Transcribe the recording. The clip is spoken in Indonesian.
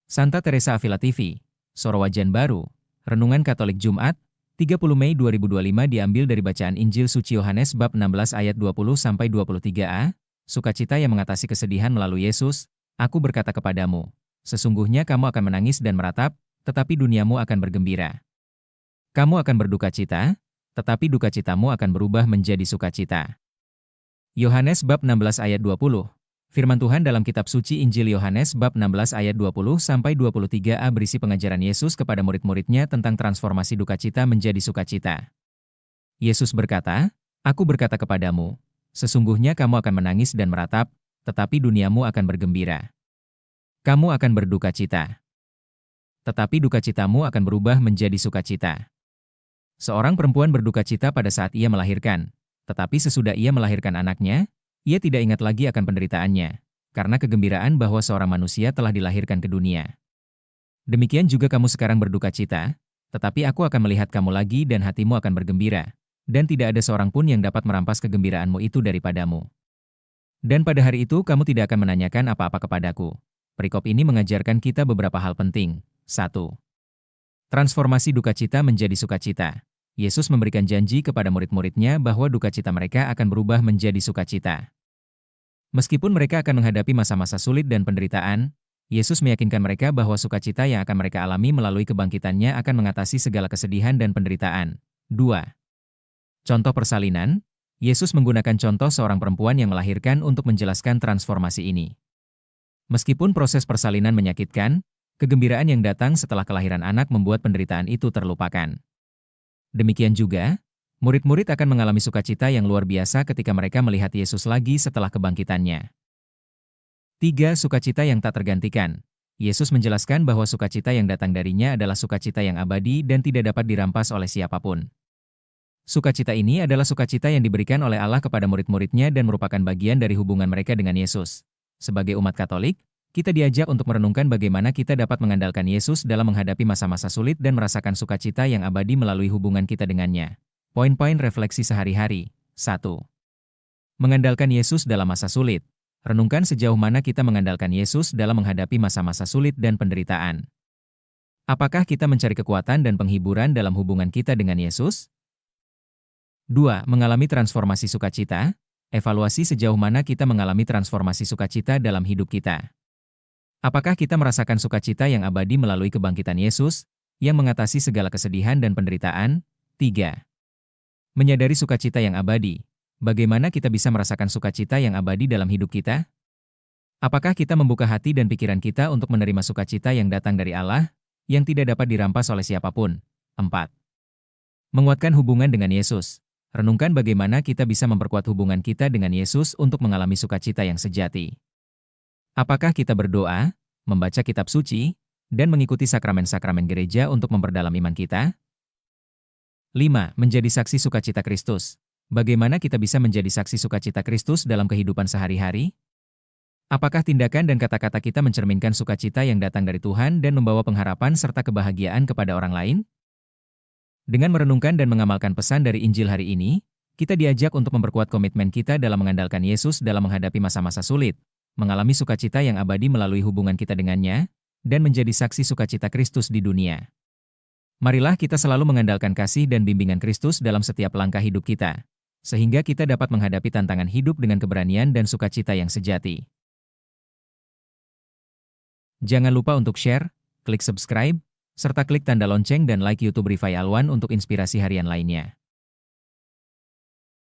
Santa Teresa Avila TV, Sorowajan Baru, Renungan Katolik Jumat, 30 Mei 2025 diambil dari bacaan Injil Suci Yohanes bab 16 ayat 20-23a, sukacita yang mengatasi kesedihan melalui Yesus, aku berkata kepadamu, sesungguhnya kamu akan menangis dan meratap, tetapi duniamu akan bergembira. Kamu akan berduka cita, tetapi duka citamu akan berubah menjadi sukacita. Yohanes bab 16 ayat 20. Firman Tuhan dalam kitab suci Injil Yohanes bab 16 ayat 20-23a berisi pengajaran Yesus kepada murid-muridnya tentang transformasi duka cita menjadi sukacita. Yesus berkata, aku berkata kepadamu, sesungguhnya kamu akan menangis dan meratap, tetapi duniamu akan bergembira. Kamu akan berduka cita, tetapi duka citamu akan berubah menjadi sukacita. Seorang perempuan berduka cita pada saat ia melahirkan, tetapi sesudah ia melahirkan anaknya, ia tidak ingat lagi akan penderitaannya, karena kegembiraan bahwa seorang manusia telah dilahirkan ke dunia. Demikian juga kamu sekarang berduka cita, tetapi aku akan melihat kamu lagi dan hatimu akan bergembira, dan tidak ada seorang pun yang dapat merampas kegembiraanmu itu daripadamu. Dan pada hari itu kamu tidak akan menanyakan apa-apa kepadaku. Perikop ini mengajarkan kita beberapa hal penting. 1. Transformasi duka cita menjadi sukacita. Yesus memberikan janji kepada murid-muridnya bahwa duka cita mereka akan berubah menjadi sukacita. Meskipun mereka akan menghadapi masa-masa sulit dan penderitaan, Yesus meyakinkan mereka bahwa sukacita yang akan mereka alami melalui kebangkitannya akan mengatasi segala kesedihan dan penderitaan. 2. Contoh persalinan, Yesus menggunakan contoh seorang perempuan yang melahirkan untuk menjelaskan transformasi ini. Meskipun proses persalinan menyakitkan, kegembiraan yang datang setelah kelahiran anak membuat penderitaan itu terlupakan. Demikian juga, murid-murid akan mengalami sukacita yang luar biasa ketika mereka melihat Yesus lagi setelah kebangkitannya. 3. Sukacita yang tak tergantikan. Yesus menjelaskan bahwa sukacita yang datang darinya adalah sukacita yang abadi dan tidak dapat dirampas oleh siapapun. Sukacita ini adalah sukacita yang diberikan oleh Allah kepada murid-muridnya dan merupakan bagian dari hubungan mereka dengan Yesus. Sebagai umat Katolik, kita diajak untuk merenungkan bagaimana kita dapat mengandalkan Yesus dalam menghadapi masa-masa sulit dan merasakan sukacita yang abadi melalui hubungan kita dengannya. Poin-poin refleksi sehari-hari. 1. Mengandalkan Yesus dalam masa sulit. Renungkan sejauh mana kita mengandalkan Yesus dalam menghadapi masa-masa sulit dan penderitaan. Apakah kita mencari kekuatan dan penghiburan dalam hubungan kita dengan Yesus? 2. Mengalami transformasi sukacita. Evaluasi sejauh mana kita mengalami transformasi sukacita dalam hidup kita. Apakah kita merasakan sukacita yang abadi melalui kebangkitan Yesus, yang mengatasi segala kesedihan dan penderitaan? 3. Menyadari sukacita yang abadi. Bagaimana kita bisa merasakan sukacita yang abadi dalam hidup kita? Apakah kita membuka hati dan pikiran kita untuk menerima sukacita yang datang dari Allah, yang tidak dapat dirampas oleh siapapun? 4. Menguatkan hubungan dengan Yesus. Renungkan bagaimana kita bisa memperkuat hubungan kita dengan Yesus untuk mengalami sukacita yang sejati. Apakah kita berdoa, membaca kitab suci, dan mengikuti sakramen-sakramen gereja untuk memperdalam iman kita? 5. Menjadi saksi sukacita Kristus. Bagaimana kita bisa menjadi saksi sukacita Kristus dalam kehidupan sehari-hari? Apakah tindakan dan kata-kata kita mencerminkan sukacita yang datang dari Tuhan dan membawa pengharapan serta kebahagiaan kepada orang lain? Dengan merenungkan dan mengamalkan pesan dari Injil hari ini, kita diajak untuk memperkuat komitmen kita dalam mengandalkan Yesus dalam menghadapi masa-masa sulit, mengalami sukacita yang abadi melalui hubungan kita dengannya, dan menjadi saksi sukacita Kristus di dunia. Marilah kita selalu mengandalkan kasih dan bimbingan Kristus dalam setiap langkah hidup kita, sehingga kita dapat menghadapi tantangan hidup dengan keberanian dan sukacita yang sejati. Jangan lupa untuk share, klik subscribe, serta klik tanda lonceng dan like YouTube Rifai Alwan untuk inspirasi harian lainnya.